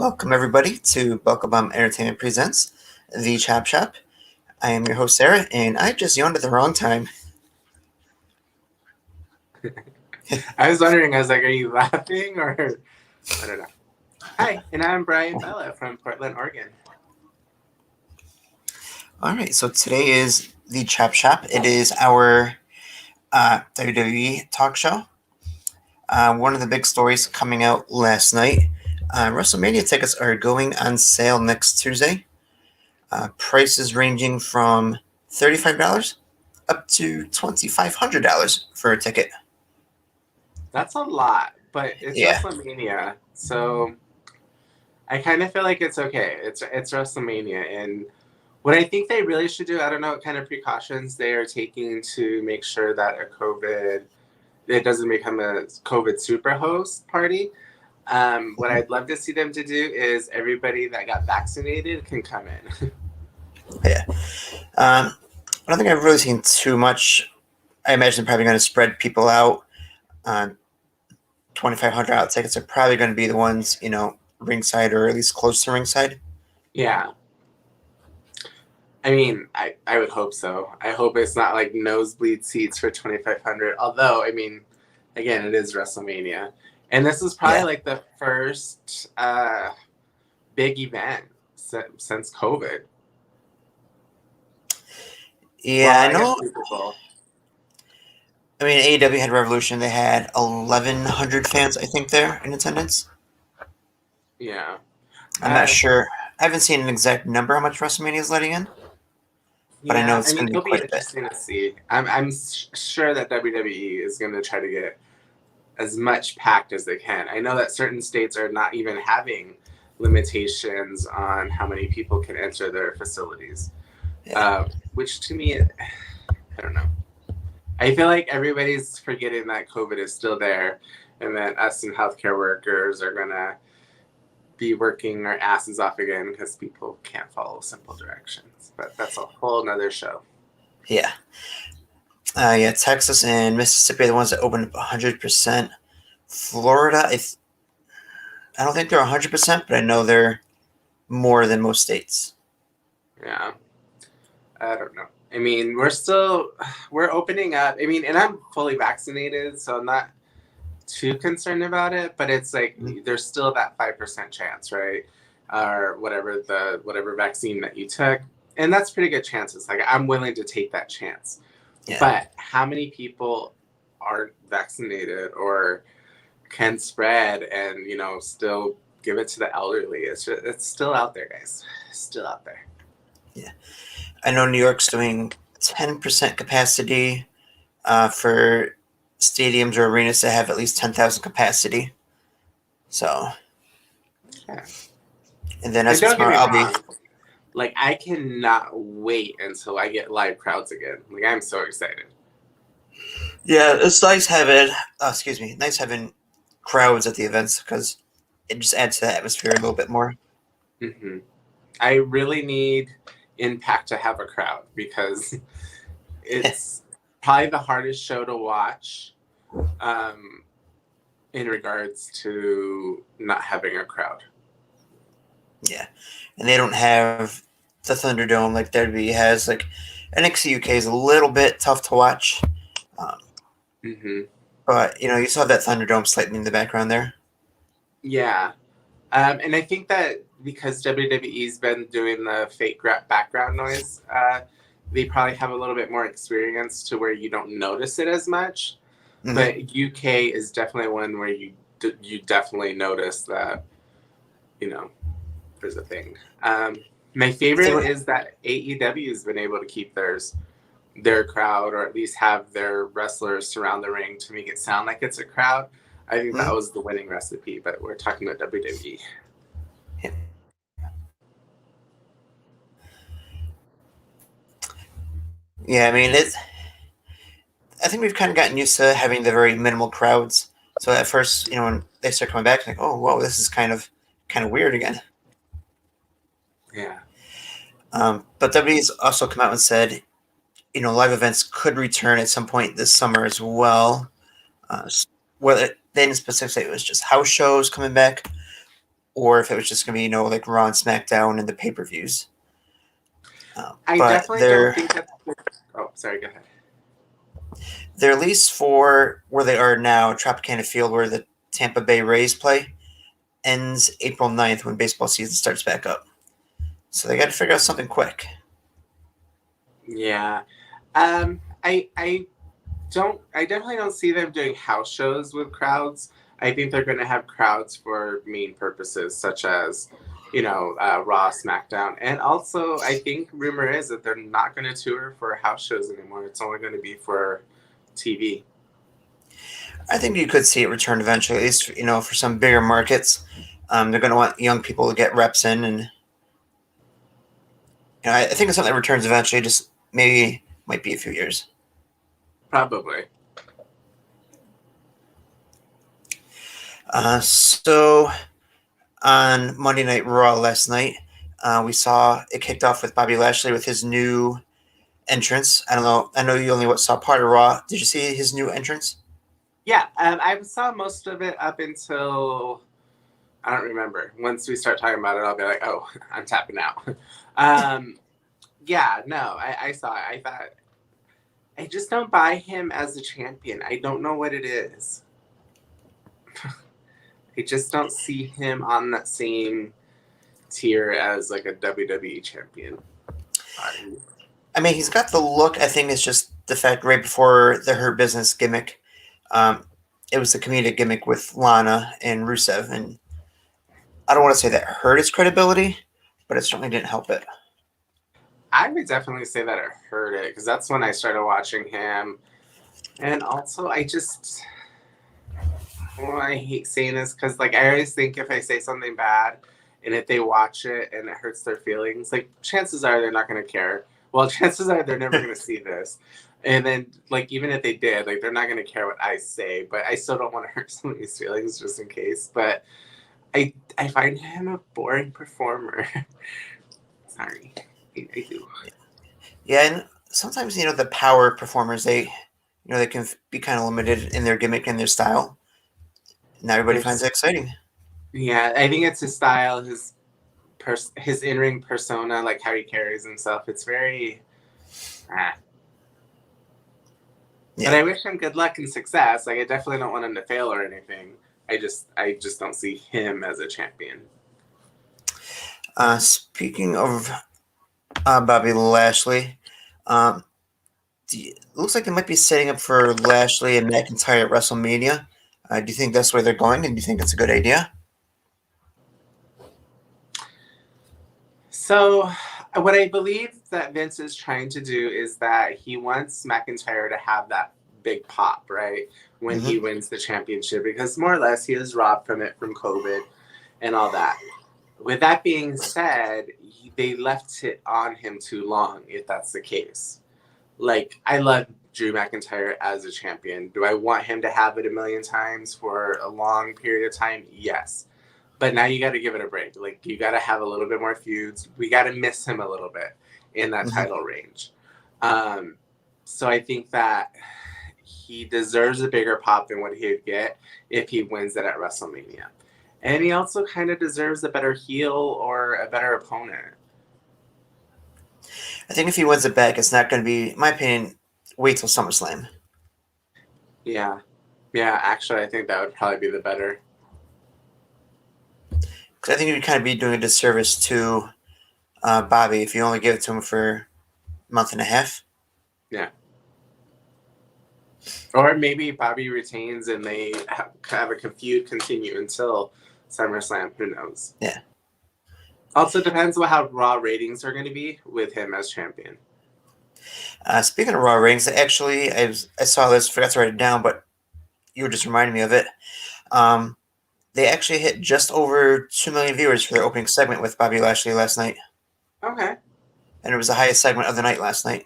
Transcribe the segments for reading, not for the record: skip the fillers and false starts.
Welcome, everybody, to BuckleBomb Entertainment Presents The Chop Shop. I am your host, Sarah, and I just yawned at the wrong time. I was wondering, are you laughing or I don't know. Hi, and I'm Brian Bella from Portland, Oregon. All right, so today is The Chop Shop. It is our WWE talk show. One of the big stories coming out last night. WrestleMania tickets are going on sale next Tuesday. Prices ranging from $35 up to $2,500 for a ticket. That's a lot, but it's Yeah. WrestleMania, so I kind of feel like it's okay. It's WrestleMania, and what I think they really should do, I don't know what kind of precautions they are taking to make sure that it doesn't become a COVID super host party. What I'd love to see them to do is everybody that got vaccinated can come in. Yeah. I don't think I've really seen too much. I imagine they're probably going to spread people out. 2,500 tickets are probably going to be the ones, ringside or at least close to ringside. Yeah. I mean, I would hope so. I hope it's not like nosebleed seats for 2,500. Although, I mean, again, it is WrestleMania. And this is probably like the first big event since COVID. Yeah, I know. I mean, AEW had Revolution. They had 1,100 fans, I think, there in attendance. Yeah. I'm not sure. I haven't seen an exact number how much WrestleMania is letting in. But I know it's going to be quite a bit. Interesting to see. I'm sure that WWE is going to try to get as much packed as they can. I know that certain states are not even having limitations on how many people can enter their facilities, which to me, I don't know. I feel like everybody's forgetting that COVID is still there, and that us and healthcare workers are going to be working our asses off again because people can't follow simple directions. But that's a whole nother show. Yeah. Texas and Mississippi are the ones that opened up 100%. Florida, I don't think they're 100%, but I know they're more than most states. Yeah. I don't know. I mean, we're opening up. I mean, and I'm fully vaccinated, so I'm not too concerned about it, but it's like there's still that 5% chance, right? Or whatever vaccine that you took. And that's pretty good chances. Like, I'm willing to take that chance. Yeah. But how many people aren't vaccinated or can spread and, still give it to the elderly? It's still out there, guys. It's still out there. Yeah. I know New York's doing 10% capacity for stadiums or arenas that have at least 10,000 capacity. So, yeah. And then as for tomorrow, I'll be... Like, I cannot wait until I get live crowds again. Like, I'm so excited. Yeah, it's nice having crowds at the events because it just adds to the atmosphere a little bit more. Mm-hmm. I really need Impact to have a crowd because it's probably the hardest show to watch in regards to not having a crowd. Yeah, and they don't have the Thunderdome like WWE has. Like NXT UK is a little bit tough to watch. But, you still have that Thunderdome slightly in the background there. Yeah. And I think that because WWE's been doing the fake background noise, they probably have a little bit more experience to where you don't notice it as much. Mm-hmm. But UK is definitely one where you definitely notice that, there's a thing. My favorite is that AEW has been able to keep their crowd, or at least have their wrestlers surround the ring to make it sound like it's a crowd. I think that was the winning recipe, but we're talking about WWE. Yeah, I mean, I think we've kind of gotten used to having the very minimal crowds. So at first, when they start coming back, like, oh, whoa, this is kind of weird again. Yeah. But WWE's also come out and said, live events could return at some point this summer as well. Whether they didn't specifically say it was just house shows coming back, or if it was just going to be like Raw and SmackDown and the pay-per-views. I But definitely don't think that. Oh, sorry. Go ahead. they're at least for where they are now, Tropicana Field, where the Tampa Bay Rays play, ends April 9th when baseball season starts back up. So they got to figure out something quick. Yeah. I don't. I definitely don't see them doing house shows with crowds. I think they're going to have crowds for main purposes, such as, Raw, SmackDown, and also I think rumor is that they're not going to tour for house shows anymore. It's only going to be for TV. I think you could see it return eventually, at least for some bigger markets. They're going to want young people to get reps in, and I think it's something that returns eventually. Just maybe might be a few years. Probably. So on Monday Night Raw last night, we saw it kicked off with Bobby Lashley with his new entrance. I don't know. I know you only saw part of Raw. Did you see his new entrance? Yeah, I saw most of it up until I don't remember. Once we start talking about it, I'll be like, oh, I'm tapping out. Yeah, no, I saw it. I thought I just don't buy him as a champion. I don't know what it is. I just don't see him on that same tier as like a WWE champion. I mean, he's got the look. I think it's just the fact right before the Hurt Business gimmick, it was the comedic gimmick with Lana and Rusev, and I don't want to say that hurt his credibility, but it certainly didn't help it. I would definitely say that it hurt it because that's when I started watching him, and also I hate saying this because like I always think if I say something bad and if they watch it and it hurts their feelings, like chances are they're not going to care. Well, chances are they're never going to see this. And then, like, even if they did, like, they're not going to care what I say. But I still don't want to hurt somebody's feelings just in case. But I find him a boring performer. Sorry. I do. Yeah, and sometimes the power performers they can be kind of limited in their gimmick and their style. Not everybody finds it exciting. Yeah, I think it's his style, his in-ring persona, like how he carries himself. It's very. Yeah. But I wish him good luck and success. Like I definitely don't want him to fail or anything. I just don't see him as a champion. Speaking of Bobby Lashley, it looks like they might be setting up for Lashley and McIntyre at WrestleMania. Do you think that's where they're going, and do you think it's a good idea? So, what I believe that Vince is trying to do is that he wants McIntyre to have that big pop, right? When he wins the championship, because more or less he is robbed from it from COVID and all that. With that being said, they left it on him too long, if that's the case. Like, I love Drew McIntyre as a champion. Do I want him to have it a million times for a long period of time? Yes. But now you got to give it a break. Like, you got to have a little bit more feuds. We got to miss him a little bit in that title range. So I think that he deserves a bigger pop than what he'd get if he wins it at WrestleMania. And he also kind of deserves a better heel or a better opponent. I think if he wins it back, it's not going to be, in my opinion, wait till SummerSlam. Yeah. Yeah, actually, I think that would probably be the better. Because I think you'd kind of be doing a disservice to Bobby if you only give it to him for a month and a half. Yeah. Or maybe Bobby retains and they have a feud continue until SummerSlam. Who knows? Yeah. Also depends on how Raw ratings are going to be with him as champion. Speaking of Raw ratings, actually, I saw this, forgot to write it down, but you were just reminding me of it. They actually hit just over 2 million viewers for their opening segment with Bobby Lashley last night. Okay. And it was the highest segment of the night last night.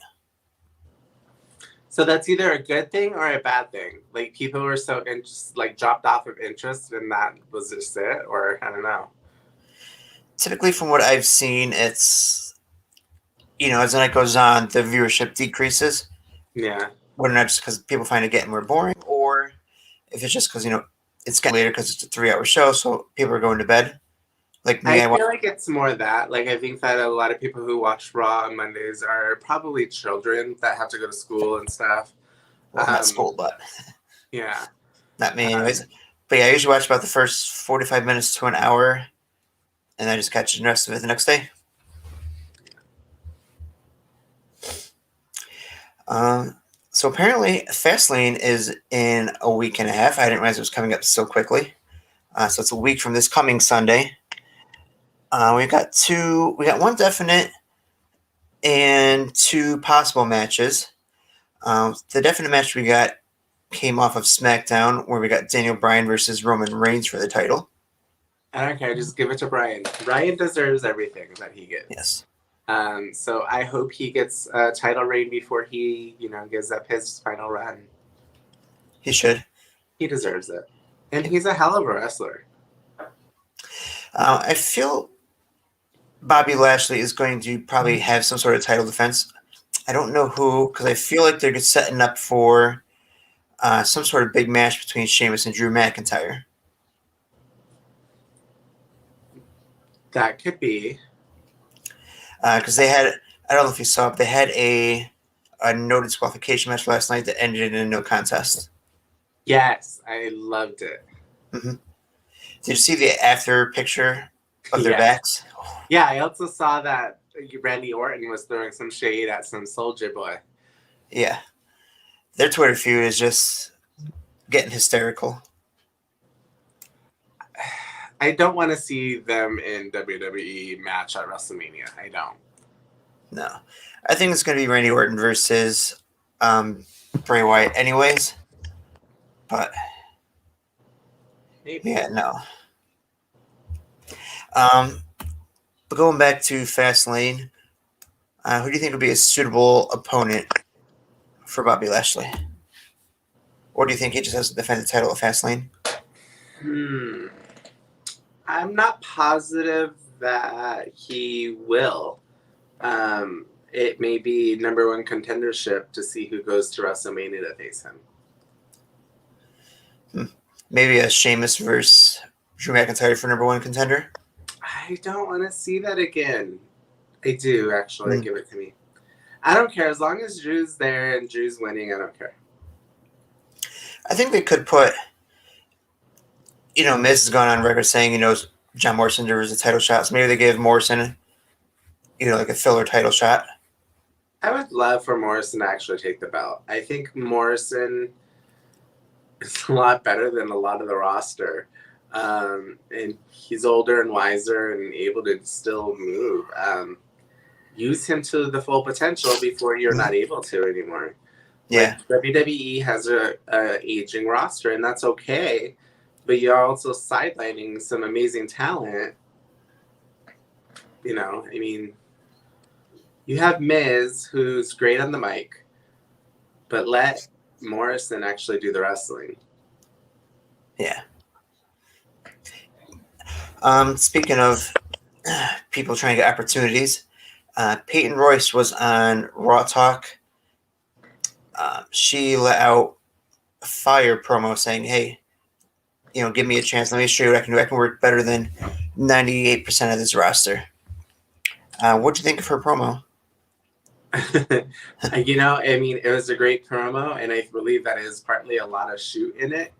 So that's either a good thing or a bad thing. Like, people were so dropped off of interest and that was just it, or I don't know. Typically, from what I've seen, it's, as the night goes on, the viewership decreases. Yeah. Whether or not just because people find it getting more boring, or if it's just because, it's getting later because it's a 3-hour show, so people are going to bed. Like me, I feel like it's more that. Like, I think that a lot of people who watch Raw on Mondays are probably children that have to go to school and stuff. well, not school, but Yeah. not me, anyways. But yeah, I usually watch about the first 45 minutes to an hour, and I just catch the rest of it the next day. So apparently, Fastlane is in a week and a half. I didn't realize it was coming up so quickly. So it's a week from this coming Sunday. We got one definite and two possible matches. The definite match we got came off of SmackDown, where we got Daniel Bryan versus Roman Reigns for the title. I don't care. Just give it to Brian. Brian deserves everything that he gets. Yes. So I hope he gets a title reign before he, gives up his final run. He should. He deserves it. And he's a hell of a wrestler. I feel Bobby Lashley is going to probably have some sort of title defense. I don't know who, because I feel like they're just setting up for some sort of big match between Sheamus and Drew McIntyre. That could be. Because they had, I don't know if you saw it, they had a no disqualification match last night that ended in a no contest. Yes, I loved it. Mm-hmm. Did you see the after picture of their backs? Yeah, I also saw that Randy Orton was throwing some shade at some Soulja Boy. Yeah. Their Twitter feud is just getting hysterical. I don't want to see them in WWE match at WrestleMania. I don't. No. I think it's going to be Randy Orton versus Bray Wyatt anyways. But, Maybe. yeah, no. But going back to Fastlane, who do you think would be a suitable opponent for Bobby Lashley? Or do you think he just has to defend the title of Fastlane? I'm not positive that he will. It may be number one contendership to see who goes to WrestleMania to face him. Maybe a Sheamus versus Drew McIntyre for number one contender? I don't want to see that again. I do, actually. Give it to me. I don't care. As long as Drew's there and Drew's winning, I don't care. I think they could put, Miz has gone on record saying, John Morrison deserves a title shot. So maybe they give Morrison, like a filler title shot. I would love for Morrison to actually take the belt. I think Morrison is a lot better than a lot of the roster. And he's older and wiser and able to still move. Use him to the full potential before you're not able to anymore. Yeah. Like, WWE has a aging roster, and that's okay. But you're also sidelining some amazing talent. You have Miz, who's great on the mic, but let Morrison actually do the wrestling. Yeah. Speaking of people trying to get opportunities, Peyton Royce was on Raw Talk. She let out a fire promo saying, hey, give me a chance. Let me show you what I can do. I can work better than 98% of this roster. What'd you think of her promo? It was a great promo, and I believe that is partly a lot of shoot in it.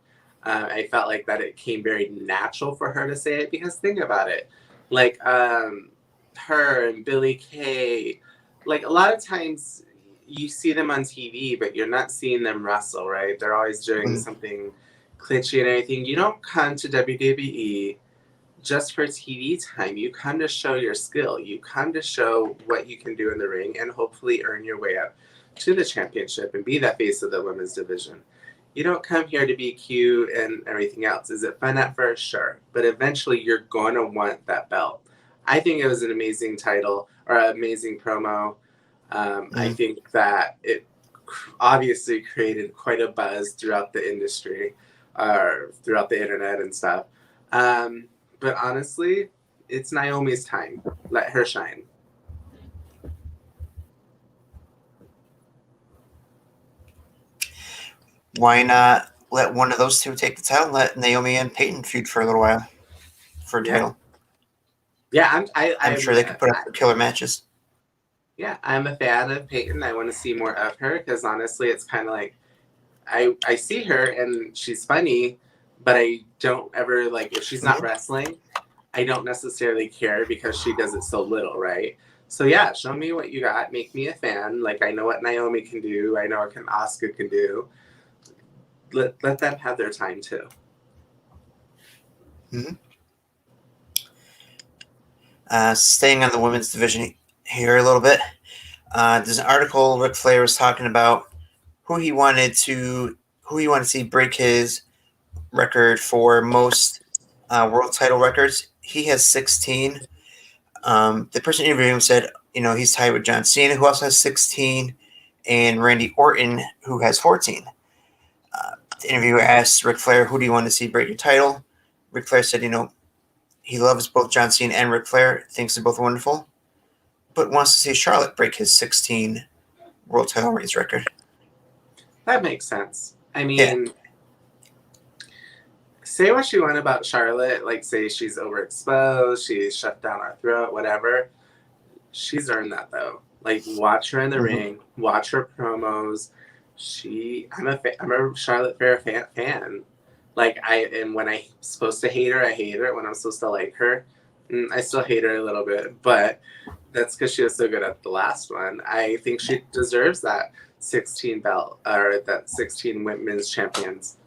I felt like that it came very natural for her to say it, because think about it. Like, her and Billy Kay, like, a lot of times you see them on TV, but you're not seeing them wrestle, right? They're always doing something glitchy and everything. You don't come to WWE just for TV time. You come to show your skill. You come to show what you can do in the ring and hopefully earn your way up to the championship and be that face of the women's division. You don't come here to be cute and everything else. Is it fun at first? Sure. But eventually you're going to want that belt. I think it was an amazing title, or an amazing promo. I think that it obviously created quite a buzz throughout the industry, throughout the internet and stuff. But honestly, it's Naomi's time. Let her shine. Why not let one of those two take the title and let Naomi and Peyton feud for a little while for a title? Yeah, I'm sure they could put up killer matches. yeah, I'm a fan of Peyton. I want to see more of her because honestly, it's kind of like I see her and she's funny, but I don't ever like if she's not Mhm. wrestling, I don't necessarily care because she does it so little, right? So yeah, show me what you got. Make me a fan. Like I know what Naomi can do. I know what Asuka can do. Let them have their time too. Mhm. Staying on the women's division here a little bit. There's an article Ric Flair was talking about who he wanted to see break his record for most world title records. He has 16. The person interviewing him said, he's tied with John Cena, who also has 16, and Randy Orton, who has 14. The interviewer asked Ric Flair, who do you want to see break your title? Ric Flair said, he loves both John Cena and Ric Flair, thinks they're both wonderful, but wants to see Charlotte break his 16 world title reigns record. That makes sense. I Yeah. mean, say what you want about Charlotte, like say she's overexposed, she's shut down our throat, whatever. She's earned that though. Like watch her in the ring, watch her promos. I'm a Charlotte Fair fan. Like and when I'm supposed to hate her, I hate her. When I'm supposed to like her, I still hate her a little bit, but that's because she was so good at the last one. I think she deserves that 16 belt or that 16 women's champions.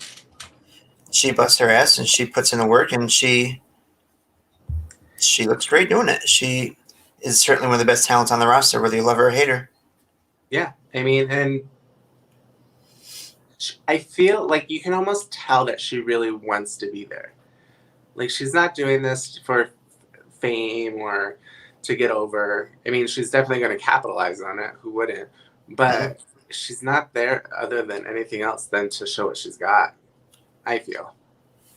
She busts her ass and she puts in the work, and she looks great doing it. She is certainly one of the best talents on the roster, whether you love her or hate her. Yeah, I mean, and I feel like you can almost tell that she really wants to be there. Like she's not doing this for fame or to get over. I mean, she's definitely going to capitalize on it. Who wouldn't? But she's not there other than anything else than to show what she's got. I feel.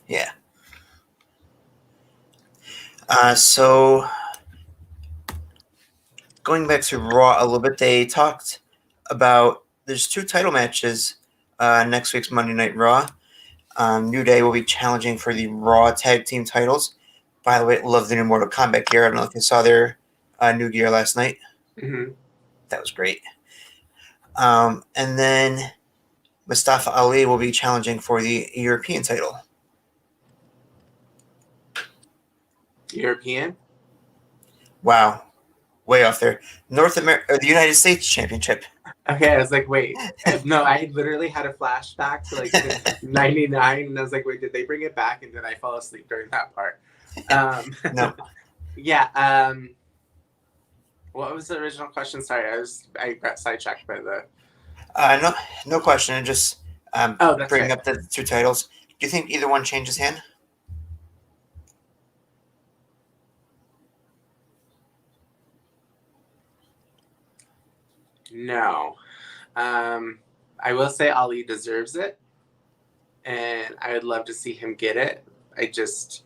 Yeah. So going back to Raw a little bit, they talked about there's 2 title matches next week's Monday Night Raw. New Day will be challenging for the Raw Tag Team titles. By the way, love the new Mortal Kombat gear. I don't know if you saw their new gear last night. Mm-hmm. That was great. And then Mustafa Ali will be challenging for the European title. European? Wow. Way off there. North America, the United States Championship. Okay, I was like, wait. No, I literally had a flashback to like 99, and I was like, wait, did they bring it back? And did I fall asleep during that part? No. Yeah. What was the original question? Sorry, I got sidetracked by the. No question. And just That's bring right. up the 2 titles. Do you think either one changes hand? No. I will say Ali deserves it, and I would love to see him get it. They just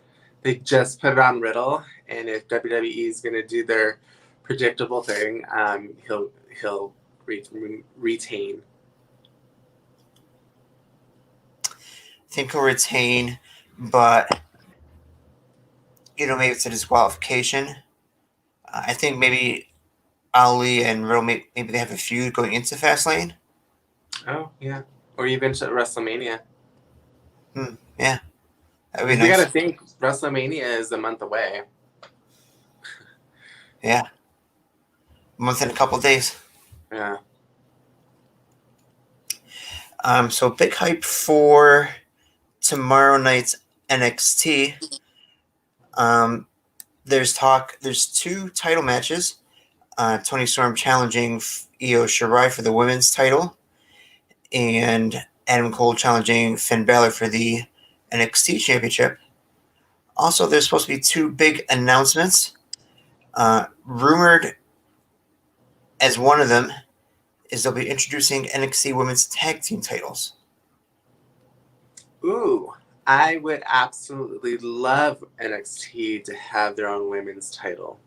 put it on Riddle, and if WWE is going to do their predictable thing, he'll retain. I think he'll retain, but maybe it's a disqualification. I think maybe Ali and Riddle maybe they have a feud going into Fastlane. Oh yeah, or even to WrestleMania. Yeah, that'd be You nice. got to think WrestleMania is a month away. Yeah, a month and a couple days. Yeah. So big hype for tomorrow night's NXT. There's 2 title matches. Tony Storm challenging Io Shirai for the women's title, and Adam Cole challenging Finn Balor for the NXT championship. Also, there's supposed to be 2 big announcements. Rumored as one of them is they'll be introducing NXT women's tag team titles. Ooh, I would absolutely love NXT to have their own women's title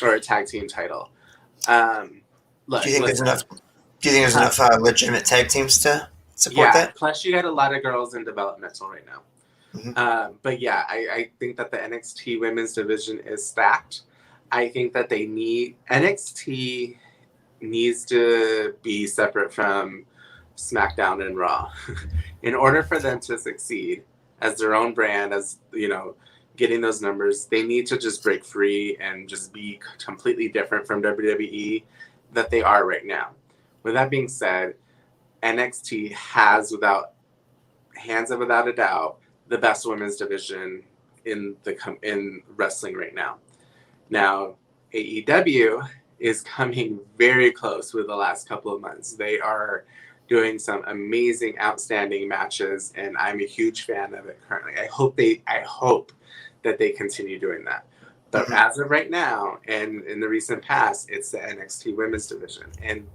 or a tag team title. Look, Do you think listen. there's enough? Do you think there's enough legitimate tag teams to support that? Plus, you got a lot of girls in developmental right now. Mm-hmm. But yeah, I think that the NXT women's division is stacked. I think that they need NXT needs to be separate from SmackDown and Raw in order for them to succeed as their own brand, as getting those numbers. They need to just break free and just be completely different from WWE that they are right now. With that being said, NXT has, without a doubt, the best women's division in wrestling right now. Now, AEW is coming very close with the last couple of months. They are doing some amazing, outstanding matches, and I'm a huge fan of it currently. I hope that they continue doing that. But as of right now, and in the recent past, it's the NXT women's division. And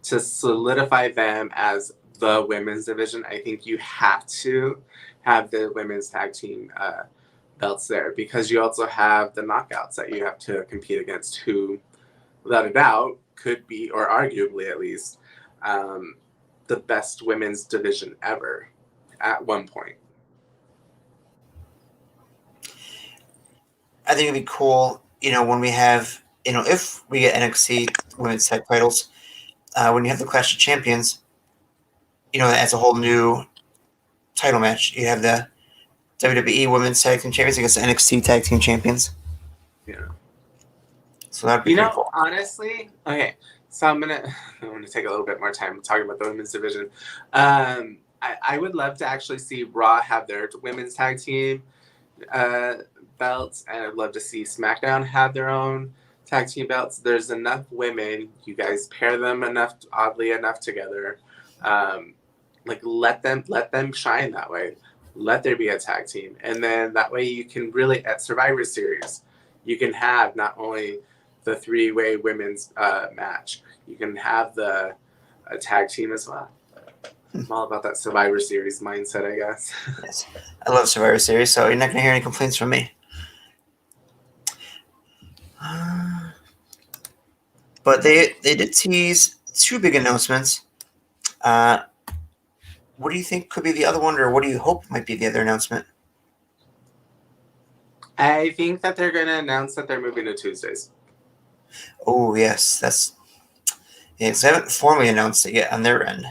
to solidify them as the women's division, I think you have to have the women's tag team belts there, because you also have the knockouts that you have to compete against, who, without a doubt, could be, or arguably at least, the best women's division ever at one point. I think it'd be cool, when we have, if we get NXT women's tag titles, when you have the Clash of Champions, as a whole new title match. You have the WWE Women's Tag Team Champions against the NXT Tag Team Champions. Yeah. So that'd be pretty cool. Honestly, okay. So I'm gonna take a little bit more time talking about the women's division. I would love to actually see Raw have their women's tag team belts, and I'd love to see SmackDown have their own tag team belts. There's enough women. You guys pair them oddly enough together. Let them shine that way. Let there be a tag team, and then that way you can really, at Survivor Series, you can have not only the three-way women's match, you can have a tag team as well. I'm all about that Survivor Series mindset, I guess. Yes, I love Survivor Series, so you're not going to hear any complaints from me. But they did tease two big announcements. What do you think could be the other one, or what do you hope might be the other announcement? I think that they're going to announce that they're moving to Tuesdays. Oh, yes. Because they haven't formally announced it yet on their end.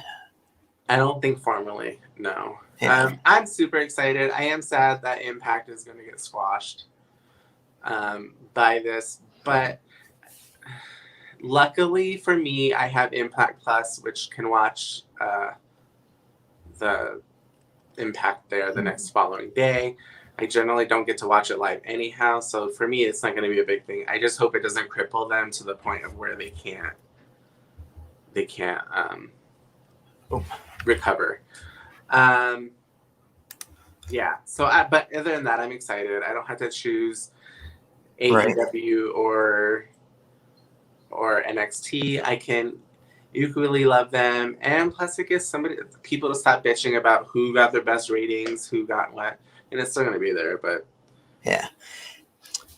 I don't think formally, no. Yeah. I'm super excited. I am sad that Impact is going to get squashed by this, but luckily for me, I have Impact Plus, which can watch the Impact there the next following day. I generally don't get to watch it live anyhow, so for me, it's not going to be a big thing. I just hope it doesn't cripple them to the point of where they can't recover. Yeah. So, but other than that, I'm excited. I don't have to choose AEW or NXT. I can equally love them, and plus it gives people to stop bitching about who got their best ratings, who got what, and it's still going to be there. But yeah,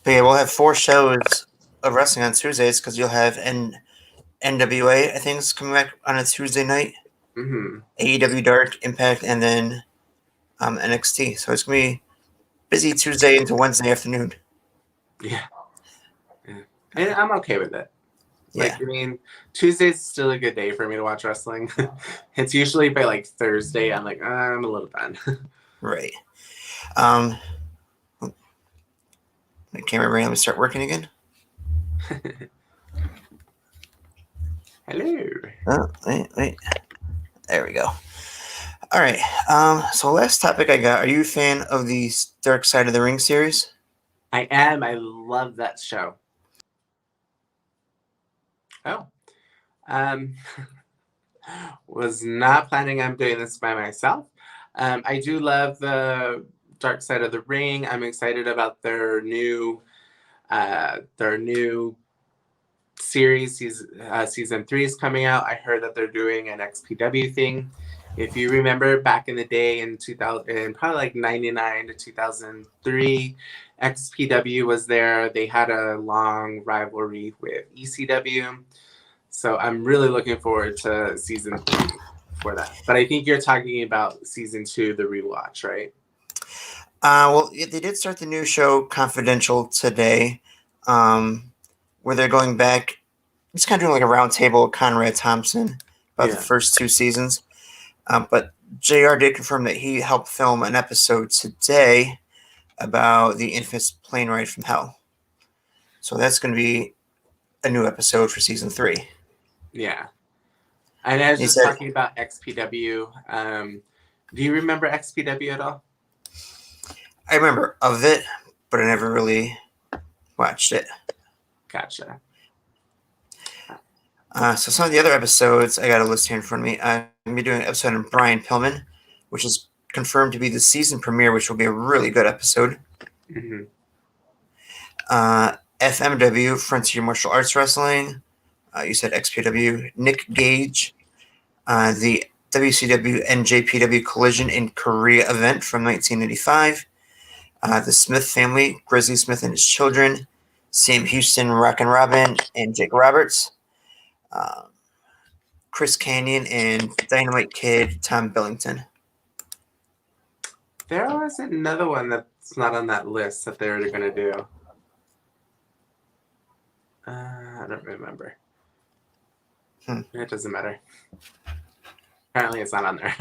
we'll have 4 shows of wrestling on Tuesdays, because you'll have NWA, I think, is coming back on a Tuesday night. Mm-hmm. AEW Dark, Impact, and then NXT. So it's going to be busy Tuesday into Wednesday afternoon. Yeah. And I'm okay with it. Yeah. Tuesday's still a good day for me to watch wrestling. It's usually by Thursday, I'm like, I'm a little done. Right. My camera randomly start working again. Hello. Oh, wait. There we go. All right. So last topic I got. Are you a fan of the Dark Side of the Ring series? I am. I love that show. Oh. Was not planning on doing this by myself. I do love the Dark Side of the Ring. I'm excited about their new series. Season 3 is coming out. I heard that they're doing an XPW thing. If you remember back in the day in 2000, in probably 99 to 2003, XPW was there. They had a long rivalry with ECW. So I'm really looking forward to season 3 for that. But I think you're talking about season 2, the rewatch, right? Well, they did start the new show Confidential today. where they're going back. It's kind of doing like a round table with Conrad Thompson about the first 2 seasons. But JR did confirm that he helped film an episode today about the infamous plane ride from hell. So that's going to be a new episode for season 3. Yeah. And I was just talking about XPW. Do you remember XPW at all? I remember of it, but I never really watched it. Gotcha. So some of the other episodes, I got a list here in front of me. I'm going to be doing an episode on Brian Pillman, which is confirmed to be the season premiere, which will be a really good episode. Mm-hmm. FMW, Frontier Martial Arts Wrestling. You said XPW. Nick Gage, the WCW and JPW Collision in Korea event from 1985. The Smith family, Grizzly Smith and his children. Sam Houston, Rockin' Robin, and Jake Roberts. Chris Canyon and Dynamite Kid, Tom Billington. There was another one that's not on that list that they were going to do. I don't remember. It doesn't matter. Apparently it's not on there.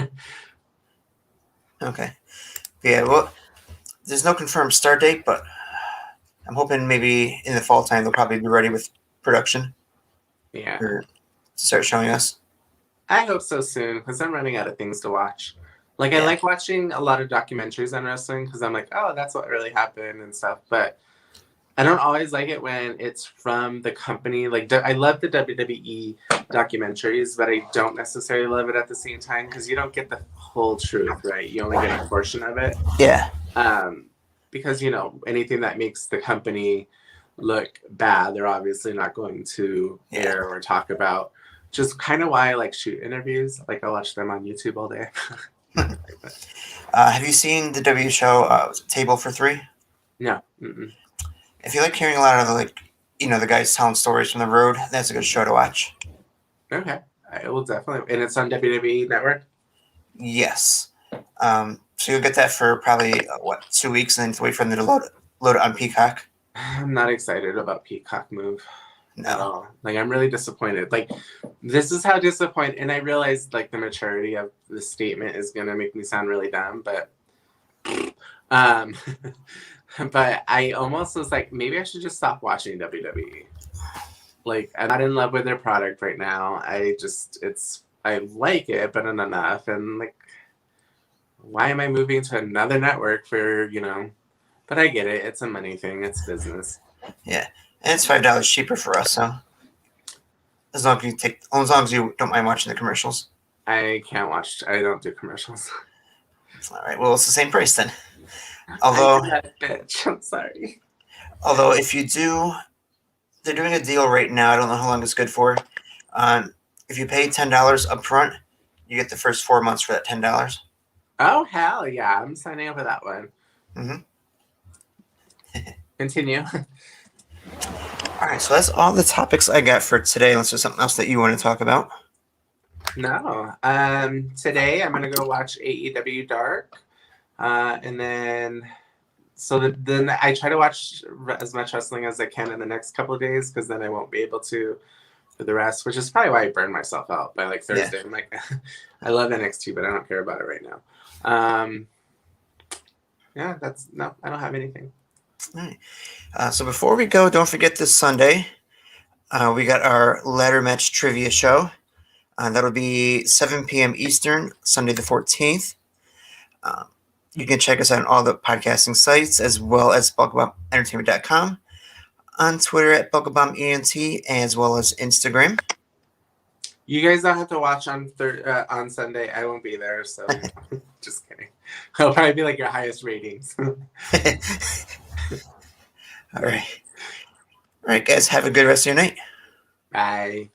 Okay. Yeah, well, there's no confirmed start date, but I'm hoping maybe in the fall time they'll probably be ready with production. Yeah. Or start showing us. I hope so soon, because I'm running out of things to watch. Like, I like watching a lot of documentaries on wrestling, because I'm like, oh, that's what really happened and stuff. But I don't always like it when it's from the company. Like, I love the WWE documentaries, but I don't necessarily love it at the same time, because you don't get the whole truth, right? You only get a portion of it. Yeah. Because, you know, anything that makes the company look bad, they're obviously not going to air or talk about. Just kind of why I like shoot interviews. Like, I watch them on YouTube all day. Have you seen the W show Table for Three? No. Mm-mm. If you like hearing a lot of the guys telling stories from the road, that's a good show to watch. Okay, I will definitely. And it's on WWE Network. Yes. So you'll get that for probably 2 weeks, and then wait for them to load it on Peacock. I'm not excited about Peacock move. No. Like, I'm really disappointed. Like, this is how disappointed, and I realized, like, the maturity of the statement is going to make me sound really dumb, but but I almost was like, maybe I should just stop watching WWE. Like, I'm not in love with their product right now. I like it, but not enough. And, like, why am I moving to another network for, but I get it. It's a money thing. It's business. Yeah. And it's $5 cheaper for us, so as long as you don't mind watching the commercials. I can't watch. I don't do commercials. All right. Well, it's the same price then. Although, bitch. I'm sorry. Although, if you do, they're doing a deal right now. I don't know how long it's good for. If you pay $10 up front, you get the first 4 months for that $10. Oh, hell yeah. I'm signing up for that one. Mm-hmm. Continue. All right, so that's all the topics I got for today. Unless there's something else that you want to talk about. No. Today I'm gonna go watch AEW Dark, and then then I try to watch as much wrestling as I can in the next couple of days, because then I won't be able to for the rest. Which is probably why I burned myself out by like Thursday. Yeah. I'm like, I love NXT, but I don't care about it right now. I don't have anything. All right. So before we go, don't forget this Sunday, we got our ladder match trivia show. That'll be 7 p.m. Eastern, Sunday the 14th. You can check us out on all the podcasting sites, as well as BuckleBombEntertainment.com, on Twitter at BuckleBombENT, as well as Instagram. You guys don't have to watch on Sunday. I won't be there, so just kidding. It'll probably be like your highest ratings. All right. All right, guys. Have a good rest of your night. Bye.